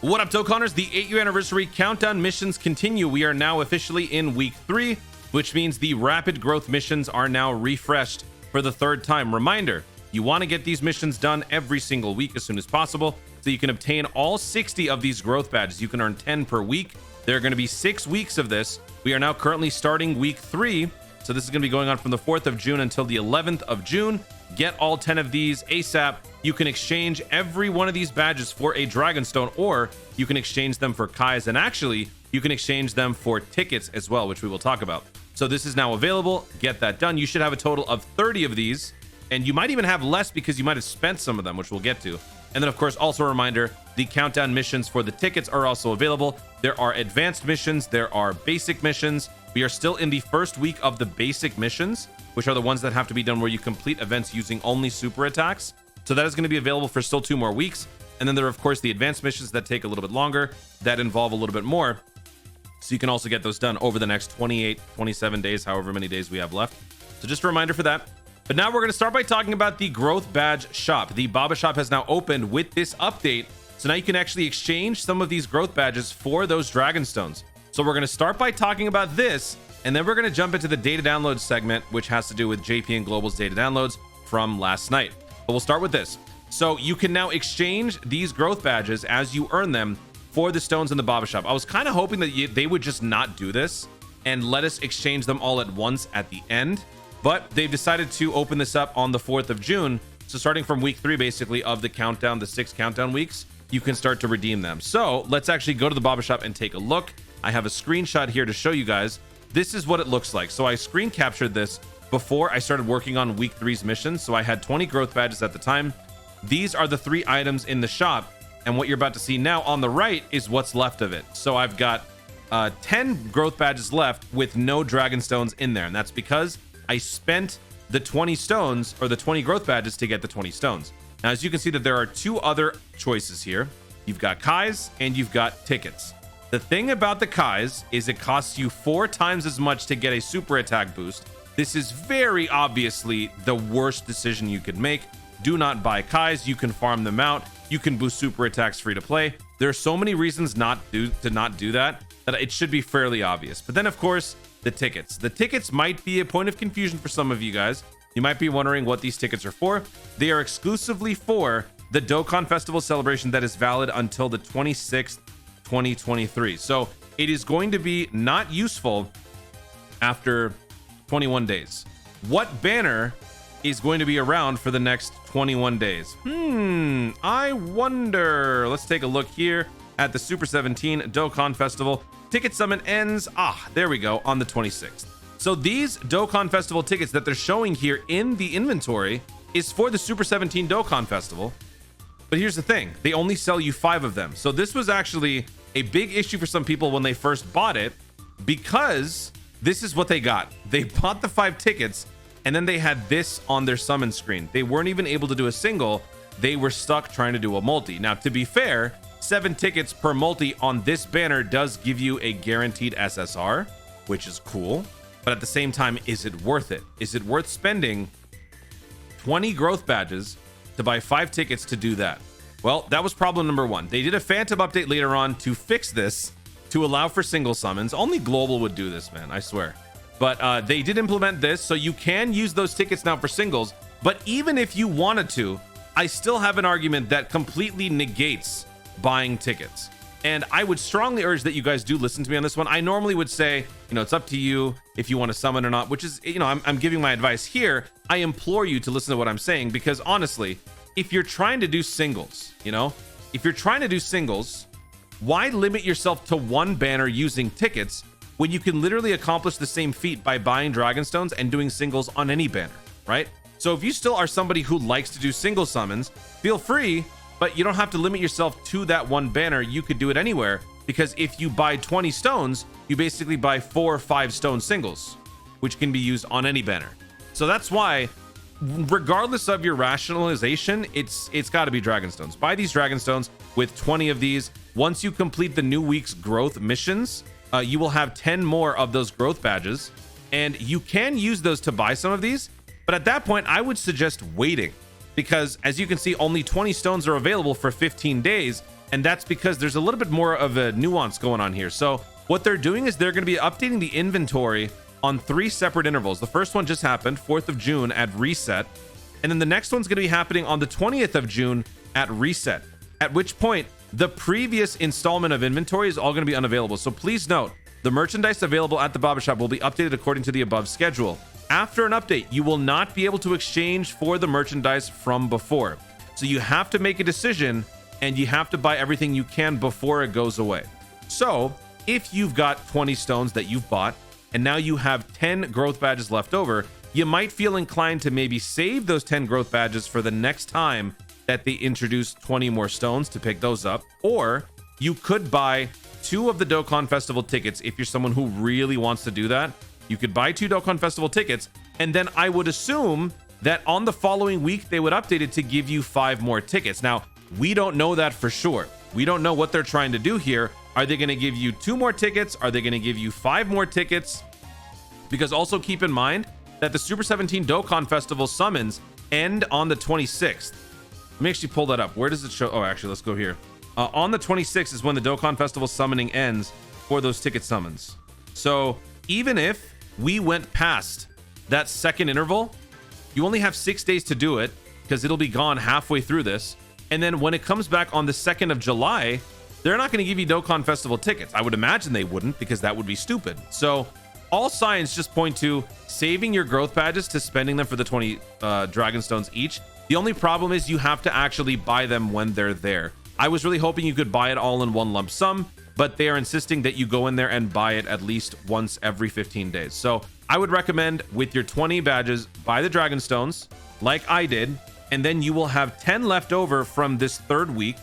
What up, Dokkaners? The 8-year anniversary countdown missions continue. We are now officially in week 3, which means the rapid growth missions are now refreshed for the 3rd time. Reminder, you want to get these missions done every single week as soon as possible so you can obtain all 60 of these growth badges. You can earn 10 per week. There are going to be 6 weeks of this. We are now currently starting week 3. So this is going to be going on from the 4th of June until the 11th of June. Get all 10 of these ASAP. You can exchange every one of these badges for a Dragonstone, or you can exchange them for Kais, and actually you can exchange them for tickets as well, which we will talk about. So this is now available. Get that done. You should have a total of 30 of these, and you might even have less because you might have spent some of them, which we'll get to. And then, of course, also a reminder, the countdown missions for the tickets are also available. There are advanced missions. There are basic missions. We are still in the first week of the basic missions, which are the ones that have to be done where you complete events using only super attacks. So that is going to be available for still 2 more weeks. And then there are, of course, the advanced missions that take a little bit longer, that involve a little bit more. So you can also get those done over the next 28, 27 days, however many days we have left. So just a reminder for that. But now we're going to start by talking about the growth badge shop. The Baba shop has now opened with this update. So now you can actually exchange some of these growth badges for those Dragonstones. So we're going to start by talking about this, and then we're going to jump into the data download segment, which has to do with JP and Global's data downloads from last night. But we'll start with this. So you can now exchange these growth badges as you earn them for the stones in the Baba shop. I was kind of hoping that they would just not do this and let us exchange them all at once at the end, but they've decided to open this up on the 4th of June. So starting from week 3, basically, of the countdown, the 6 countdown weeks, you can start to redeem them. So let's actually go to the Baba shop and take a look. I have a screenshot here to show you guys. This is what it looks like. So I screen captured this before I started working on week 3's missions. So I had 20 growth badges at the time. These are the 3 items in the shop. And what you're about to see now on the right is what's left of it. So I've got 10 growth badges left with no Dragonstones in there. And that's because I spent the 20 stones, or the 20 growth badges, to get the 20 stones. Now, as you can see, that there are 2 other choices here. You've got Kais and you've got tickets. The thing about the Kais is it costs you 4 times as much to get a super attack boost. This is very obviously the worst decision you could make. Do not buy Kais. You can farm them out. You can boost super attacks free to play. There are so many reasons to not do that it should be fairly obvious. But then, of course, the tickets. The tickets might be a point of confusion for some of you guys. You might be wondering what these tickets are for. They are exclusively for the Dokkan Festival celebration that is valid until the 26th, 2023. So it is going to be not useful after 21 days. What banner is going to be around for the next 21 days? I wonder. Let's take a look here at the Super 17 Dokkan Festival. Ticket summon ends, there we go, on the 26th. So these Dokkan Festival tickets that they're showing here in the inventory is for the Super 17 Dokkan Festival. But here's the thing, they only sell you 5 of them. So this was actually a big issue for some people when they first bought it, because this is what they got. They bought the 5 tickets, and then they had this on their summon screen. They weren't even able to do a single. They were stuck trying to do a multi. Now, to be fair, 7 tickets per multi on this banner does give you a guaranteed SSR, which is cool. But at the same time, is it worth it? Is it worth spending 20 growth badges to buy 5 tickets to do that? Well, that was problem number 1. They did a phantom update later on to fix this, to allow for single summons. Only Global would do this, man, I swear. But they did implement this, so you can use those tickets now for singles. But even if you wanted to, I still have an argument that completely negates buying tickets. And I would strongly urge that you guys do listen to me on this one. I normally would say, it's up to you if you want to summon or not, which is, I'm giving my advice here. I implore you to listen to what I'm saying, because honestly, if you're trying to do singles, why limit yourself to one banner using tickets when you can literally accomplish the same feat by buying Dragonstones and doing singles on any banner, right? So if you still are somebody who likes to do single summons, feel free, but you don't have to limit yourself to that one banner. You could do it anywhere, because if you buy 20 stones, you basically buy 4 or 5 stone singles, which can be used on any banner. So that's why, regardless of your rationalization, it's got to be Dragonstones. Buy these Dragonstones with 20 of these. Once you complete the new week's growth missions, you will have 10 more of those growth badges, and you can use those to buy some of these. But at that point, I would suggest waiting, because as you can see, only 20 stones are available for 15 days. And that's because there's a little bit more of a nuance going on here. So what they're doing is they're going to be updating the inventory on 3 separate intervals. The first one just happened, 4th of June at reset. And then the next one's going to be happening on the 20th of June at reset, at which point the previous installment of inventory is all going to be unavailable. So please note, the merchandise available at the Baba Shop will be updated according to the above schedule. After an update, you will not be able to exchange for the merchandise from before. So you have to make a decision and you have to buy everything you can before it goes away. So if you've got 20 stones that you've bought and now you have 10 growth badges left over, you might feel inclined to maybe save those 10 growth badges for the next time that they introduce 20 more stones to pick those up. Or you could buy 2 of the Dokkan Festival tickets if you're someone who really wants to do that. You could buy 2 Dokkan Festival tickets, and then I would assume that on the following week they would update it to give you 5 more tickets. Now, we don't know that for sure. We don't know what they're trying to do here. Are they going to give you 2 more tickets? Are they going to give you 5 more tickets? Because also keep in mind that the Super 17 Dokkan Festival summons end on the 26th. Let me actually pull that up. Where does it show? Oh, actually, let's go here. On the 26th is when the Dokkan Festival summoning ends for those ticket summons. So even if we went past that second interval, you only have 6 days to do it because it'll be gone halfway through this. And then when it comes back on the 2nd of July, they're not going to give you Dokkan Festival tickets. I would imagine they wouldn't, because that would be stupid. So all signs just point to saving your growth badges to spending them for the 20 Dragon Stones each. The only problem is you have to actually buy them when they're there. I was really hoping you could buy it all in one lump sum, but they are insisting that you go in there and buy it at least once every 15 days. So I would recommend with your 20 badges, buy the Dragon Stones like I did, and then you will have 10 left over from this 3rd week.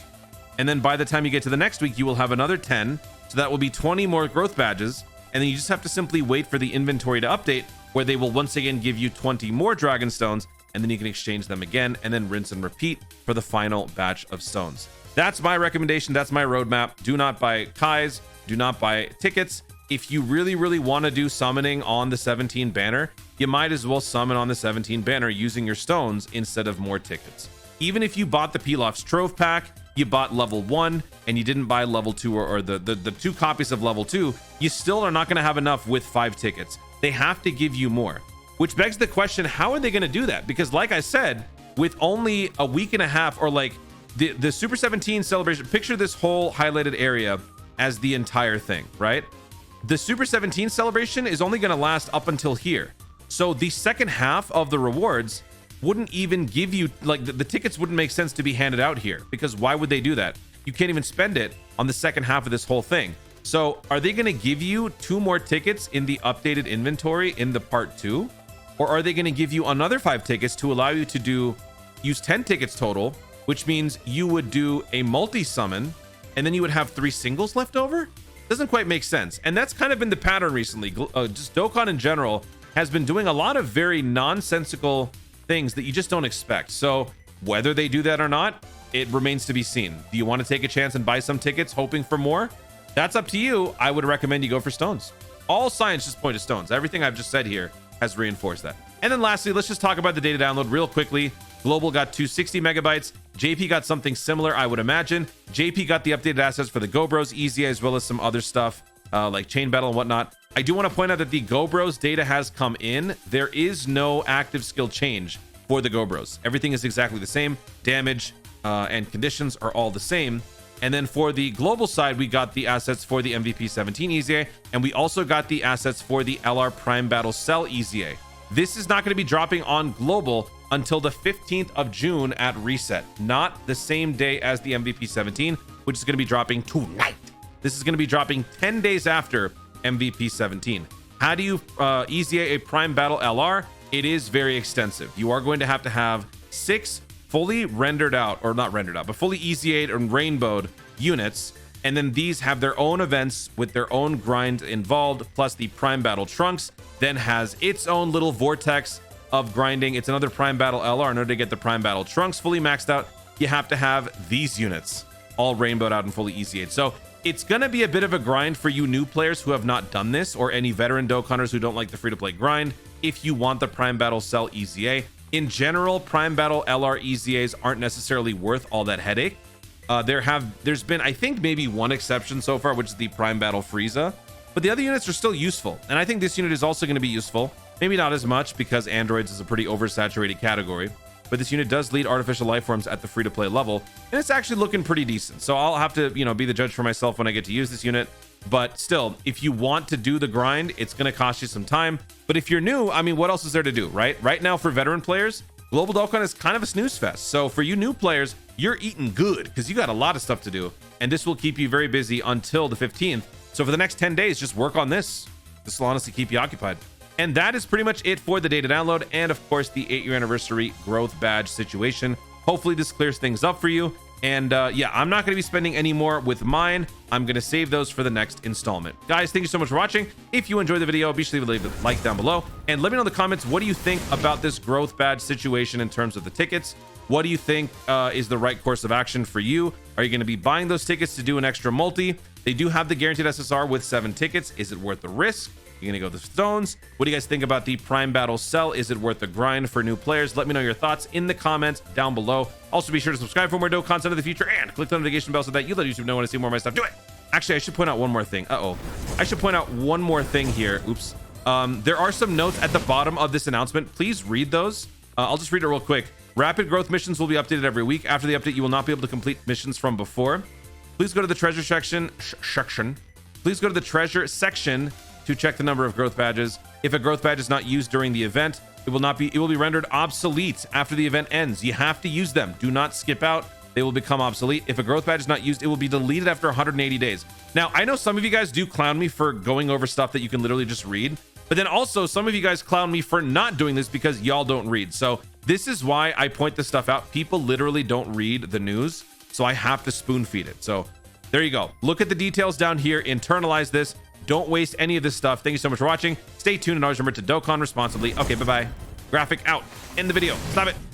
And then by the time you get to the next week, you will have another 10. So that will be 20 more growth badges. And then you just have to simply wait for the inventory to update, where they will once again give you 20 more Dragon Stones, and then you can exchange them again and then rinse and repeat for the final batch of stones. That's my recommendation. That's my roadmap. Do not buy Kais. Do not buy tickets. If you really, really want to do summoning on the 17 banner, you might as well summon on the 17 banner using your stones instead of more tickets. Even if you bought the Pilaf's Trove Pack, you bought level 1 and you didn't buy level 2 or the 2 copies of level 2, you still are not going to have enough with 5 tickets. They have to give you more, which begs the question, how are they going to do that? Because like I said, with only a week and a half, or like the Super 17 celebration, picture this whole highlighted area as the entire thing, right? The Super 17 celebration is only going to last up until here. So the second half of the rewards wouldn't even give you, like, the tickets wouldn't make sense to be handed out here, because why would they do that? You can't even spend it on the second half of this whole thing. So are they going to give you 2 more tickets in the updated inventory in the part 2? Or are they going to give you another 5 tickets to allow you to use 10 tickets total, which means you would do a multi-summon and then you would have 3 singles left over? Doesn't quite make sense. And that's kind of been the pattern recently. Just Dokkan in general has been doing a lot of very nonsensical things that you just don't expect. So whether they do that or not, it remains to be seen. Do you want to take a chance and buy some tickets hoping for more? That's up to you. I would recommend you go for stones. All signs just point to stones. Everything I've just said here has reinforced that. And then lastly, let's just talk about the data download real quickly. Global got 260 megabytes. JP got something similar, I would imagine. JP got the updated assets for the GoBros Easy, as well as some other stuff like Chain Battle and whatnot. I do want to point out that the GoBros data has come in. There is no active skill change for the GoBros. Everything is exactly the same. Damage and conditions are all the same. And then for the global side, we got the assets for the MVP 17 EZA, and we also got the assets for the LR Prime Battle Cell EZA. This is not going to be dropping on global until the 15th of June at reset, not the same day as the MVP 17, which is going to be dropping tonight. This is going to be dropping 10 days after MVP 17. How do you EZA a Prime Battle LR? It is very extensive. You are going to have 6 fully rendered out, or not rendered out, but fully EZA'd and rainbowed units. And then these have their own events with their own grind involved, plus the Prime Battle Trunks then has its own little vortex of grinding. It's another Prime Battle LR. In order to get the Prime Battle Trunks fully maxed out, you have to have these units all rainbowed out and fully EZA'd. So it's going to be a bit of a grind for you new players who have not done this, or any veteran Dokkanners who don't like the free-to-play grind, if you want the Prime Battle Cell EZA. In general, Prime Battle LR EZAs aren't necessarily worth all that headache. There's been, I think, maybe one exception so far, which is the Prime Battle Frieza, but the other units are still useful. And I think this unit is also going to be useful. Maybe not as much because androids is a pretty oversaturated category, but this unit does lead artificial life forms at the free-to-play level, and it's actually looking pretty decent. So I'll have to, be the judge for myself when I get to use this unit. But still, if you want to do the grind, it's going to cost you some time. But if you're new, I mean, what else is there to do, right? Right now, for veteran players, Global Dokkan is kind of a snooze fest. So for you new players, you're eating good because you got a lot of stuff to do, and this will keep you very busy until the 15th. So for the next 10 days, just work on this. This will honestly keep you occupied. And that is pretty much it for the data download, and of course the 8-year anniversary growth badge situation. Hopefully this clears things up for you. And yeah, I'm not going to be spending any more with mine. I'm going to save those for the next installment. Guys, thank you so much for watching. If you enjoyed the video, be sure to leave a like down below, and let me know in the comments, what do you think about this growth badge situation in terms of the tickets? What do you think is the right course of action for you? Are you going to be buying those tickets to do an extra multi? They do have the guaranteed SSR with 7 tickets. Is it worth the risk? You're gonna go the stones. What do you guys think about the Prime Battle Cell? Is it worth the grind for new players? Let me know your thoughts in the comments down below. Also, be sure to subscribe for more dope content in the future, and click the notification bell so that you let YouTube know when I see more of my stuff. Do it. Actually, I should point out one more thing. I should point out one more thing here. Oops. There are some notes at the bottom of this announcement. Please read those. I'll just read it real quick. Rapid growth missions will be updated every week. After the update, you will not be able to complete missions from before. Please go to the treasure section. Please go to the treasure section to check the number of growth badges. If a growth badge is not used during the event, it will be rendered obsolete after the event ends. You have to use them. Do not skip out. They will become obsolete. If a growth badge is not used, it will be deleted after 180 days. Now, I know some of you guys do clown me for going over stuff that you can literally just read, but then also some of you guys clown me for not doing this because y'all don't read. So this is why I point this stuff out. People literally don't read the news, so I have to spoon feed it. So there you go. Look at the details down here. Internalize this. Don't waste any of this stuff. Thank you so much for watching. Stay tuned, and always remember to Dokkan responsibly. Okay, bye-bye. Graphic out. End the video. Stop it.